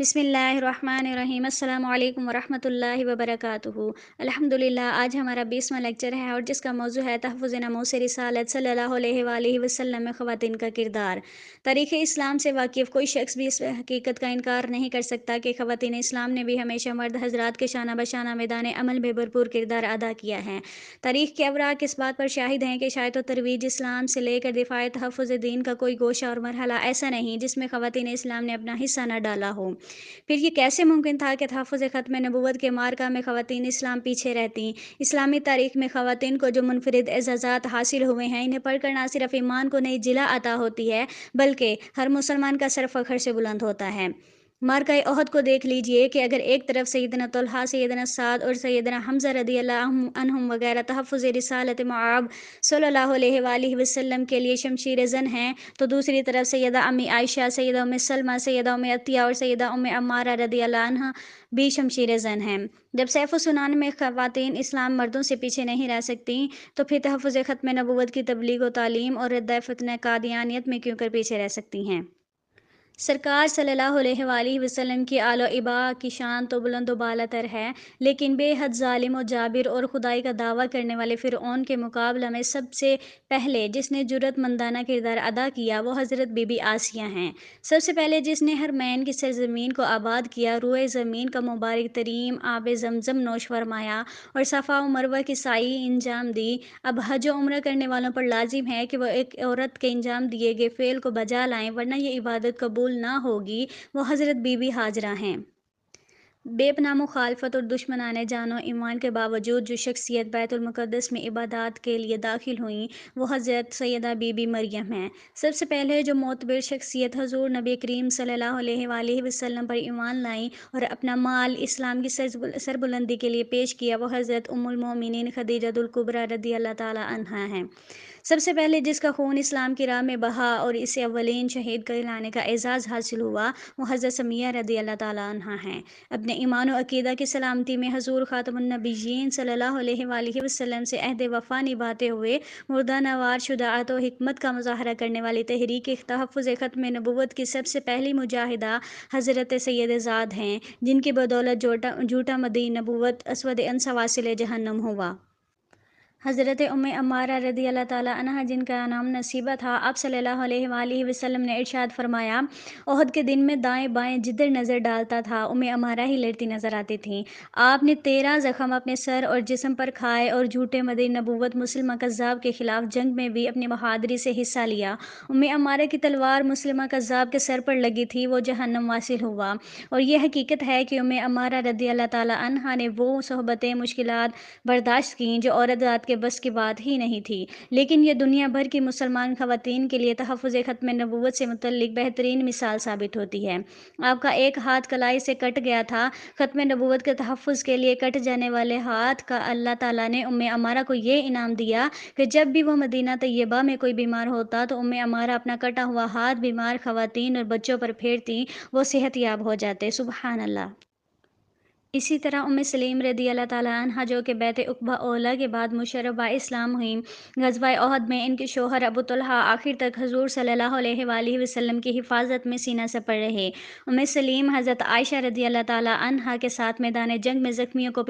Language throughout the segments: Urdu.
بسم اللہ الرحمن الرحیم السلام علیکم ورحمۃ اللہ وبرکاتہ۔ الحمدللہ آج ہمارا 20واں لیکچر ہے اور جس کا موضوع ہے تحفظ ناموس رسالت صلی اللہ علیہ وآلہ وسلم میں خواتین کا کردار۔ تاریخ اسلام سے واقف کوئی شخص بھی اس حقیقت کا انکار نہیں کر سکتا کہ خواتین اسلام نے بھی ہمیشہ مرد حضرات کے شانہ بشانہ میدان عمل میں بھرپور کردار ادا کیا ہے۔ تاریخ کے اوراق اس بات پر شاہد ہیں کہ شاید و ترویج اسلام سے لے کر دفاع تحفظ دین کا کوئی گوشہ اور مرحلہ ایسا نہیں جس میں خواتین اسلام نے اپنا حصہ نہ ڈالا ہو۔ پھر یہ کیسے ممکن تھا کہ تحفظ ختم نبوت کے معرکہ میں خواتین اسلام پیچھے رہتیں؟ اسلامی تاریخ میں خواتین کو جو منفرد اعزازات حاصل ہوئے ہیں، انہیں پڑھ کر نہ صرف ایمان کو نئی جلا عطا ہوتی ہے بلکہ ہر مسلمان کا سر فخر سے بلند ہوتا ہے۔ معرکہ احد کو دیکھ لیجئے کہ اگر ایک طرف سیدنا طلحہ، سیدنا سعد اور سیدنا حمزہ رضی اللہ عنہم وغیرہ تحفظ رسالت مآب صلی اللہ علیہ وآلہ وسلم کے لیے شمشیر زن ہیں، تو دوسری طرف سیدہ امی عائشہ، سیدہ ام سلمہ، سیدہ ام عطیہ اور سیدہ ام عمارہ رضی اللہ عنہا بھی شمشیر زن ہیں۔ جب سیف و سنان میں خواتین اسلام مردوں سے پیچھے نہیں رہ سکتیں، تو پھر تحفظ ختم نبوت کی تبلیغ و تعلیم اور رد فتنہ قادیانیت میں کیوں کر پیچھے رہ سکتی ہیں؟ سرکار صلی اللہ علیہ وآلہ وسلم کی آل و ابا کی شان تو بلند و بالا تر ہے، لیکن بے حد ظالم و جابر اور خدائی کا دعویٰ کرنے والے فرعون کے مقابلہ میں سب سے پہلے جس نے جرأت مندانہ کردار ادا کیا وہ حضرت بی بی آسیہ ہیں۔ سب سے پہلے جس نے حرمین کی سرزمین کو آباد کیا، روئے زمین کا مبارک ترین آب زمزم نوش فرمایا اور صفا و مروہ کی سعی انجام دی۔ اب حج و عمرہ کرنے والوں پر لازم ہے کہ وہ ایک عورت کے انجام دیے گئے فعل کو بجا لائیں، ورنہ یہ عبادت قبول نہ ہوگی۔ وہ حضرت بی بی ہاجرہ ہیں۔ بے پناہ مخالفت اور دشمنانہ جان و ایمان کے باوجود جو شخصیت بیت المقدس میں عبادات کے لیے داخل ہوئیں، وہ حضرت سیدہ بی بی مریم ہیں۔ سب سے پہلے جو معتبر شخصیت حضور نبی کریم صلی اللہ علیہ وآلہ وسلم پر ایمان لائیں اور اپنا مال اسلام کی سربلندی کے لیے پیش کیا، وہ حضرت ام المومنین خدیجہ الکبریٰ رضی اللہ تعالی عنہا ہیں۔ سب سے پہلے جس کا خون اسلام کی راہ میں بہا اور اسے اولین شہید کہلانے کا اعزاز حاصل ہوا، وہ حضرت سمیہ رضی اللہ تعالی عنہا ہیں۔ اپنے ایمان و عقیدہ کی سلامتی میں حضور خاتم النبیین صلی اللہ علیہ وآلہ وسلم سے عہد وفا نبھاتے ہوئے مردہ نوار شجاعت و حکمت کا مظاہرہ کرنے والی تحریک تحفظ ختم نبوت کی سب سے پہلی مجاہدہ حضرت سید زاد ہیں، جن کی بدولت جھوٹا مدعی نبوت اسود انس واصل جہنم ہوا۔ حضرت ام عمارہ رضی اللہ تعالی عنہا جن کا نام نصیبہ تھا، آپ صلی اللہ علیہ وآلہ وسلم نے ارشاد فرمایا، احد کے دن میں دائیں بائیں جدھر نظر ڈالتا تھا ام عمارہ ہی لڑتی نظر آتی تھیں۔ آپ نے 13 زخم اپنے سر اور جسم پر کھائے اور جھوٹے مدعی نبوت مسلمہ کذاب کے خلاف جنگ میں بھی اپنی بہادری سے حصہ لیا۔ ام عمارہ کی تلوار مسلمہ کذاب کے سر پر لگی تھی، وہ جہنم واصل ہوا۔ اور یہ حقیقت ہے کہ ام عمارہ رضی اللہ تعالی عنہا نے وہ صحبتیں مشکلات برداشت کیں جو عورت ذات کے بس کی بات ہی نہیں تھی، لیکن یہ دنیا بھر کی مسلمان خواتین کے لیے تحفظ ختم نبوت سے متعلق بہترین مثال ثابت ہوتی ہے۔ آپ کا ایک ہاتھ کلائی سے کٹ گیا تھا۔ ختم نبوت کے تحفظ کے لیے کٹ جانے والے ہاتھ کا اللہ تعالیٰ نے ام عمارہ کو یہ انعام دیا کہ جب بھی وہ مدینہ طیبہ میں کوئی بیمار ہوتا تو ام عمارہ اپنا کٹا ہوا ہاتھ بیمار خواتین اور بچوں پر پھیرتیں، وہ صحت یاب ہو جاتے۔ سبحان اللہ۔ اسی طرح ام سلیم رضی اللہ تعالیٰ عنہا جو کہ بیعت عقبہ اولیٰ کے بعد مشرف اسلام ہوئیں، غزوہ احد میں ان کے شوہر ابو طلحہ آخر تک حضور صلی اللہ علیہ وآلہ وسلم کی حفاظت میں سینہ سپر رہے۔ ام سلیم حضرت عائشہ رضی اللہ تعالیٰ عنہا کے ساتھ میدان جنگ میں زخمیوں کو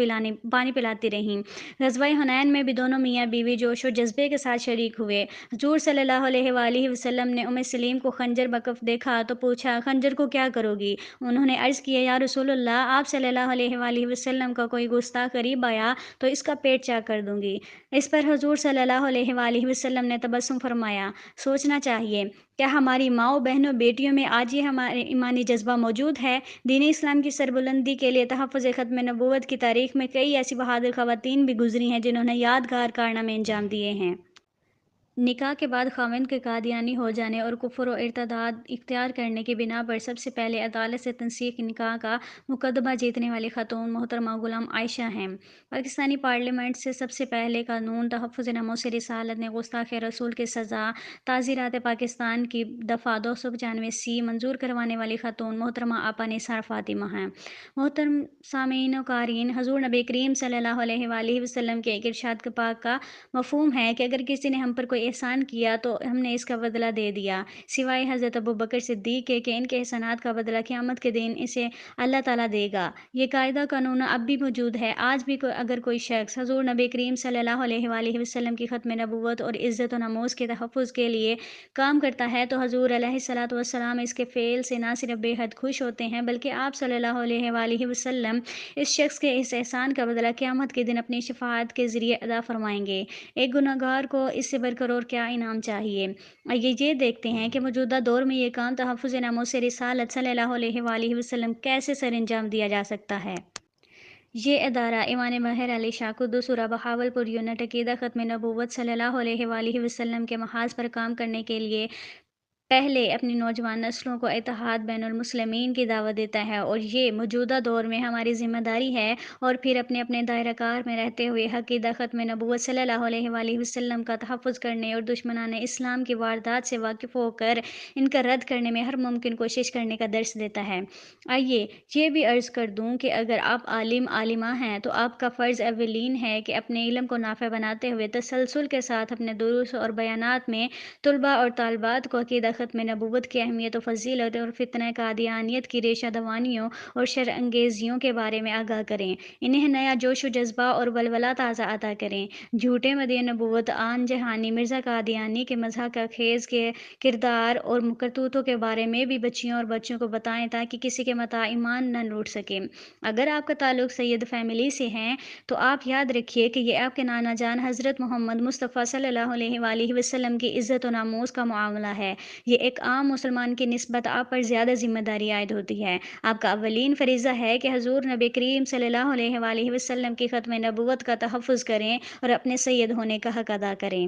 پانی پلاتی رہیں۔ غزوہ حنین میں بھی دونوں میاں بیوی جوش و جذبے کے ساتھ شریک ہوئے۔ حضور صلی اللہ علیہ وآلہ وسلم نے ام سلیم کو خنجر بکف دیکھا تو پوچھا، خنجر کو کیا کرو گی؟ انہوں نے عرض کیا، یا رسول اللہ، آپ صلی اللہ علیہ وآلہ وسلم کا کوئی گستاخ قریب آیا تو اس کا پیٹ چاک کر دوں گی۔ اس پر حضور صلی اللہ علیہ وآلہ وسلم نے تبسم فرمایا، سوچنا چاہیے، کیا ہماری ماؤں، بہنوں، بیٹیوں میں آج یہ ہمارے ایمانی جذبہ موجود ہے؟ دین اسلام کی سربلندی کے لیے تحفظ ختم نبوت کی تاریخ میں کئی ایسی بہادر خواتین بھی گزری ہیں جنہوں نے یادگار کارنامے انجام دیے ہیں۔ نکاح کے بعد خاوند کے قادیانی ہو جانے اور کفر و ارتداد اختیار کرنے کی بنا پر سب سے پہلے عدالت سے تنسیخ نکاح کا مقدمہ جیتنے والی خاتون محترمہ غلام عائشہ ہیں۔ پاکستانی پارلیمنٹ سے سب سے پہلے قانون تحفظ ناموس رسالت نے گستاخ رسول کی سزا تعزیرات پاکستان کی دفعہ 295 منظور کروانے والی خاتون محترمہ آپا نثار فاطمہ ہیں۔ محترم سامعین و قارئین، حضور نبی کریم صلی اللہ علیہ وآلہ وسلم کے ایک ارشاد پاک کا مفہوم ہے کہ اگر کسی نے ہم پر کوئی احسان کیا تو ہم نے اس کا بدلہ دے دیا، سوائے حضرت ابوبکر صدیق کے ان کے احسانات کا بدلہ قیامت کے دن اسے اللہ تعالیٰ دے گا۔ یہ قاعدہ قانون اب بھی موجود ہے۔ آج بھی اگر کوئی شخص حضور نبی کریم صلی اللہ علیہ وآلہ وسلم کی ختم نبوت اور عزت و ناموس کے تحفظ کے لیے کام کرتا ہے تو حضور علیہ الصلوۃ والسلام اس کے فعل سے نہ صرف بے حد خوش ہوتے ہیں بلکہ آپ صلی اللہ علیہ وآلہ وسلم اس شخص کے اس احسان کا بدلہ قیامت کے دن اپنی شفاعت کے ذریعے ادا فرمائیں گے۔ ایک گنہگار کو اس سے بڑھ کر اور کیا انعام چاہیے؟ آئیے یہ دیکھتے ہیں کہ موجودہ دور میں یہ کام تحفظ ناموس رسالت صلی اللہ علیہ وآلہ وسلم کیسے سر انجام دیا جا سکتا ہے۔ یہ ادارہ ایوان مہر علی شاہ قدس بہاولپور یونٹ عقیدہ ختم نبوت صلی اللہ علیہ وآلہ وسلم کے محاذ پر کام کرنے کے لیے پہلے اپنی نوجوان نسلوں کو اتحاد بین المسلمین کی دعوت دیتا ہے، اور یہ موجودہ دور میں ہماری ذمہ داری ہے، اور پھر اپنے اپنے دائرہ کار میں رہتے ہوئے عقیدہ ختم نبوت صلی اللہ علیہ وآلہ وسلم کا تحفظ کرنے اور دشمنان اسلام کی واردات سے واقف ہو کر ان کا رد کرنے میں ہر ممکن کوشش کرنے کا درس دیتا ہے۔ آئیے یہ بھی عرض کر دوں کہ اگر آپ عالم عالمہ ہیں تو آپ کا فرض اولین ہے کہ اپنے علم کو نافع بناتے ہوئے تسلسل کے ساتھ اپنے دروس اور بیانات میں طلباء اور طالبات کو عقیدہ ختم نبوت کی اہمیت و فضیلت اور فتنہ قادیانیت کی ریشہ دوانیوں اور شر انگیزیوں کے بارے میں آگاہ کریں، انہیں نیا جوش و جذبہ اور ولولہ تازہ عطا کریں، جھوٹے مدعی نبوت آن جہانی مرزا قادیانی کے مضحک خیز کے کردار اور کرتوتوں کے بارے میں بھی بچیوں اور بچوں کو بتائیں تاکہ کسی کے متاع ایمان نہ لوٹ سکے۔ اگر آپ کا تعلق سید فیملی سے ہے تو آپ یاد رکھیے کہ یہ آپ کے نانا جان حضرت محمد مصطفیٰ صلی اللہ علیہ وآلہ وسلم کی عزت و ناموس کا معاملہ ہے۔ یہ ایک عام مسلمان کی نسبت آپ پر زیادہ ذمہ داری عائد ہوتی ہے۔ آپ کا اولین فریضہ ہے کہ حضور نبی کریم صلی اللہ علیہ وآلہ وسلم کی ختم نبوت کا تحفظ کریں اور اپنے سید ہونے کا حق ادا کریں۔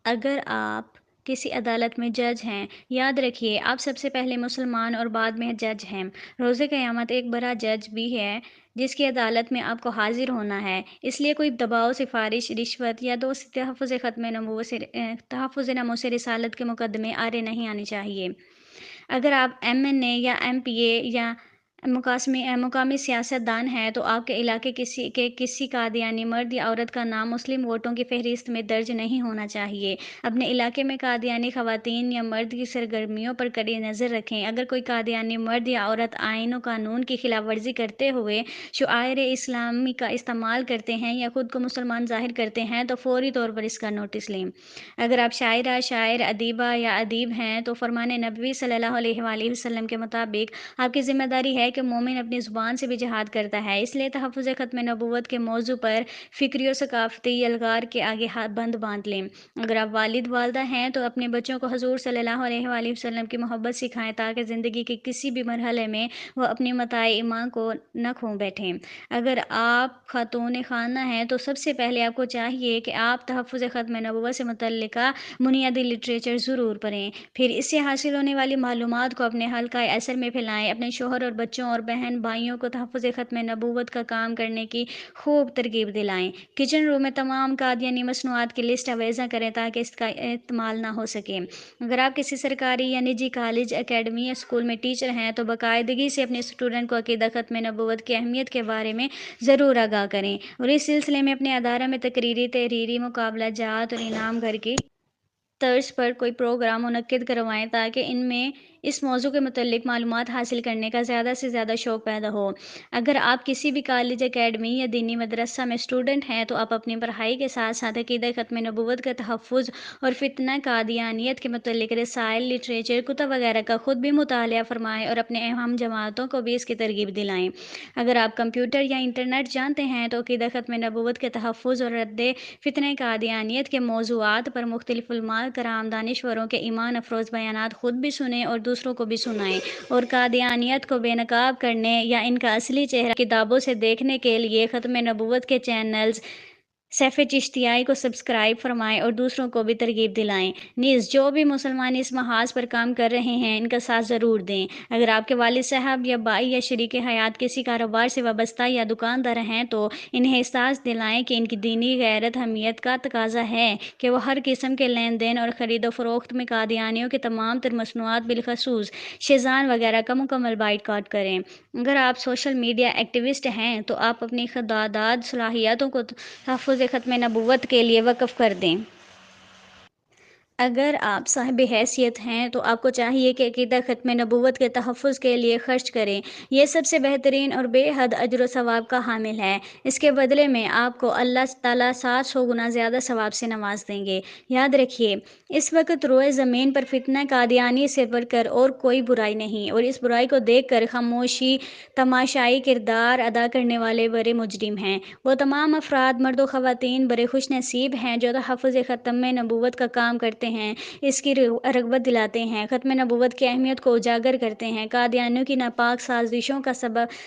اگر آپ کسی عدالت میں جج ہیں، یاد رکھیے آپ سب سے پہلے مسلمان اور بعد میں جج ہیں۔ روز قیامت ایک بڑا جج بھی ہے جس کی عدالت میں آپ کو حاضر ہونا ہے، اس لیے کوئی دباؤ، سفارش، رشوت یا دوستی تحفظ ناموس رسالت کے مقدمے آڑے نہیں آنے چاہیے۔ اگر آپ MNA یا MPA یا مقامی سیاست دان ہیں تو آپ کے علاقے کے کسی قادیانی مرد یا عورت کا نام مسلم ووٹوں کی فہرست میں درج نہیں ہونا چاہیے۔ اپنے علاقے میں قادیانی خواتین یا مرد کی سرگرمیوں پر کڑی نظر رکھیں۔ اگر کوئی قادیانی مرد یا عورت آئین و قانون کی خلاف ورزی کرتے ہوئے شعائر اسلامی کا استعمال کرتے ہیں یا خود کو مسلمان ظاہر کرتے ہیں تو فوری طور پر اس کا نوٹس لیں۔ اگر آپ شاعرہ، شاعر، ادیبہ یا ادیب ہیں تو فرمان نبوی صلی اللہ علیہ وآلہ وسلم کے مطابق آپ کی ذمہ داری ہے کہ مومن اپنی زبان سے بھی جہاد کرتا ہے، اس لیے تحفظ ختم نبوت کے موضوع پر فکری و ثقافتی یلغار کے آگے بند باندھ لیں۔ اگر آپ والد والدہ ہیں تو اپنے بچوں کو حضور صلی اللہ علیہ وآلہ وسلم کی محبت سکھائیں تاکہ زندگی کے کسی بھی مرحلے میں وہ اپنی متاع ایمان کو نہ کھو بیٹھیں۔ اگر آپ خاتون خانہ ہیں تو سب سے پہلے آپ کو چاہیے کہ آپ تحفظ ختم نبوت سے متعلقہ بنیادی لٹریچر ضرور پڑھیں، پھر اس سے حاصل ہونے والی معلومات کو اپنے حلقہ اثر میں پھیلائیں، اپنے شوہر اور بچوں اور بہن بھائیوں کو تحفظ ختم نبوت کا کام کرنے کی خوب ترغیب دلائیں، کچن روم میں تمام قادیانی مصنوعات کی لسٹ آویزاں کریں تاکہ اس کا استعمال نہ ہو سکے۔ اگر آپ کسی سرکاری یا نجی کالج، اکیڈمی یا اسکول میں ٹیچر ہیں تو باقاعدگی سے اپنے اسٹوڈنٹ کو عقیدہ ختم نبوت کی اہمیت کے بارے میں ضرور آگاہ کریں، اور اس سلسلے میں اپنے ادارہ میں تقریری، تحریری مقابلہ جات اور انعام گھر کی طرز پر کوئی پروگرام منعقد کروائیں تاکہ ان میں اس موضوع کے متعلق معلومات حاصل کرنے کا زیادہ سے زیادہ شوق پیدا ہو۔ اگر آپ کسی بھی کالج، اکیڈمی یا دینی مدرسہ میں اسٹوڈنٹ ہیں تو آپ اپنی پڑھائی کے ساتھ ساتھ عقیدہ ختم نبوت کا تحفظ اور فتنہ قادیانیت کے متعلق رسائل، لٹریچر، کتب وغیرہ کا خود بھی مطالعہ فرمائیں اور اپنے اہم جماعتوں کو بھی اس کی ترغیب دلائیں۔ اگر آپ کمپیوٹر یا انٹرنیٹ جانتے ہیں تو عقیدہ ختم نبوت کے تحفظ اور رد فتنہ قادیانیت کے موضوعات پر مختلف علماء کرام، دانشوروں کے ایمان افروز بیانات خود بھی سنیں اور دوسروں کو بھی سنائیں، اور قادیانیت کو بے نقاب کرنے یا ان کا اصلی چہرہ کتابوں سے دیکھنے کے لیے ختم نبوت کے چینلز سیف چشتیائی کو سبسکرائب فرمائیں اور دوسروں کو بھی ترغیب دلائیں۔ نیز جو بھی مسلمان اس محاذ پر کام کر رہے ہیں ان کا ساتھ ضرور دیں۔ اگر آپ کے والد صاحب یا بھائی یا شریک حیات کسی کاروبار سے وابستہ یا دکاندار ہیں تو انہیں احساس دلائیں کہ ان کی دینی غیرت حمیت کا تقاضا ہے کہ وہ ہر قسم کے لین دین اور خرید و فروخت میں قادیانیوں کی تمام تر مصنوعات بالخصوص شیزان وغیرہ کا مکمل بائیکاٹ کریں۔ اگر آپ سوشل میڈیا ایکٹیوسٹ ہیں تو آپ اپنی خداداد صلاحیتوں کو تحفظ ختم نبوت کے لیے وقف کر دیں۔ اگر آپ صاحب حیثیت ہیں تو آپ کو چاہیے کہ عقیدہ ختم نبوت کے تحفظ کے لیے خرچ کریں۔ یہ سب سے بہترین اور بے حد اجر و ثواب کا حامل ہے۔ اس کے بدلے میں آپ کو اللہ تعالیٰ 700 گنا زیادہ ثواب سے نواز دیں گے۔ یاد رکھیے، اس وقت روئے زمین پر فتنہ قادیانی سے بڑھ کر اور کوئی برائی نہیں، اور اس برائی کو دیکھ کر خاموشی تماشائی کردار ادا کرنے والے بڑے مجرم ہیں۔ وہ تمام افراد، مرد و خواتین، بڑے خوش نصیب ہیں جو تحفظ ختم نبوت کا کام کرتے ہیں، اس کی رغبت دلاتے ہیں، ختم نبوت کی اہمیت کو اجاگر کرتے ہیں، قادیانیوں کی ناپاک سازشوں کا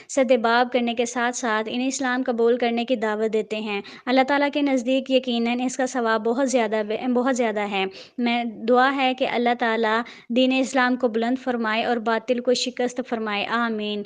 سدباب کرنے کے ساتھ ساتھ انہیں اسلام قبول کرنے کی دعوت دیتے ہیں۔ اللہ تعالیٰ کے نزدیک یقیناً اس کا ثواب بہت زیادہ ہے۔ میں دعا ہے کہ اللہ تعالیٰ دین اسلام کو بلند فرمائے اور باطل کو شکست فرمائے، آمین۔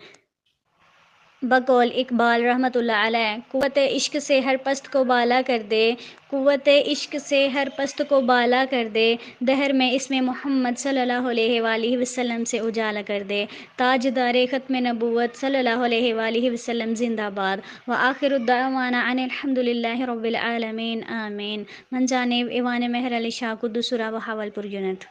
بقول اقبال رحمۃ اللہ علیہ، قوت عشق سے ہر پست کو بالا کر دے، قوت عشق سے ہر پست کو بالا کر دے، دہر میں اسم محمد صلی اللہ علیہ وآلہ وسلم سے اجالا کر دے، تاجدار ختم نبوت صلی اللہ علیہ وآلہ وسلم زندہ باد، وآخر الدعوانا ان الحمد للہ رب العالمین، آمین۔ من جانب ایوان مہر علی شاہ قدس و حاول پر یونٹ۔